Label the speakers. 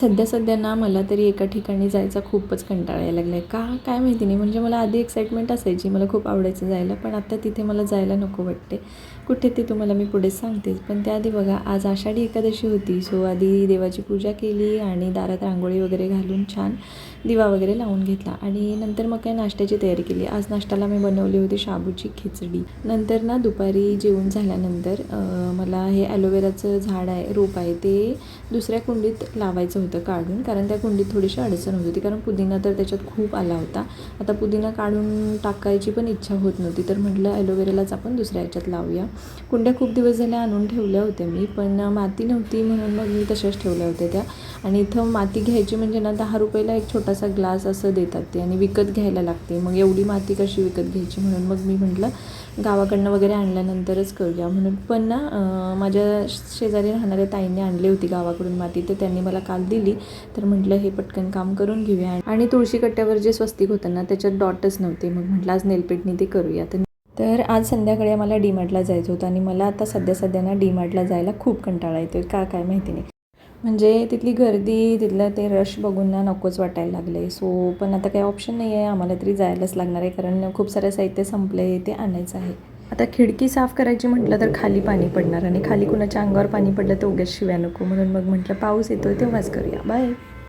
Speaker 1: सध्या ना मला तरी एका ठिकाणी जायचा खूपच कंटाळा यायला लागला आहे. काय माहिती नाही. म्हणजे मला आधी एक्साइटमेंट असायची, मला खूप आवडायचं जायला, पण आता तिथे मला जायला नको वाटते. कुठे ते तुम्हाला मी पुढे सांगतेच. पण त्याआधी बघा, आज आषाढी एकादशी होती. सो आधी देवाची पूजा केली आणि दारात रांगोळी वगैरे घालून छान दिवा वगैरे लावून घेतला आणि नंतर मग काय नाश्त्याची तयारी केली. आज नाश्त्याला मी बनवली होती शाबूची खिचडी. नंतर ना दुपारी जेवून झाल्यानंतर मला हे ॲलोवेराचं झाड आहे, रोप आहे, ते दुसऱ्या कुंडीत लावायचं होतं काढून, कारण त्या कुंडीत थोडीशी अडचण होत होती, कारण पुदिना तर त्याच्यात खूप आला होता. आता पुदिना काढून टाकायची पण इच्छा होत नव्हती, तर म्हटलं ॲलोवेरालाच आपण दुसऱ्या ह्याच्यात लावूया. कुंड्या खूप दिवस झाल्या आणून ठेवल्या होत्या मी, पण माती नव्हती म्हणून मग मी तशाच ठेवल्या होत्या त्या. आणि इथं माती घ्यायची म्हणजे ना 10 रुपयाला एक छोटासा ग्लास असं देतात ते, आणि विकत घ्यायला लागते. मग एवढी माती कशी विकत घ्यायची, म्हणून मग मी म्हटलं गावाकडनं वगैरे आणल्यानंतरच करूया म्हणून. पण ना माझ्या शेजारी राहणाऱ्या ताईंनी आणली होती गावाकडून माती, तर त्यांनी मला काल दिली. तर म्हटलं हे पटकन काम करून घेऊया. आणि तुळशी कट्ट्यावर जे स्वस्तिक होतं ना त्याच्यात डॉटच नव्हते, मग म्हटलं आज नेलपेंटनी ते करूया. तर आज संध्याकाळी आम्हाला डीमार्टला जायचं होतं, आणि मला आता सध्या ना डीमार्टला जायला खूप कंटाळा येतो आहे. काय माहिती नाही. म्हणजे तिथली गर्दी, तिथलं ते रश बघून ना नकोच वाटायला लागले. सो पण आता काही ऑप्शन नाही आहे, आम्हाला तरी जायलाच लागणार आहे, कारण खूप सारं साहित्य संपलं आहे, ते आणायचं आहे. आता खिडकी साफ करायची म्हटलं तर खाली पाणी पडणार, आणि खाली कुणाच्या अंगावर पाणी पडलं तर उगाच शिव्या नको, म्हणून मग म्हटलं पाऊस येतो तेव्हाच करूया. बाय.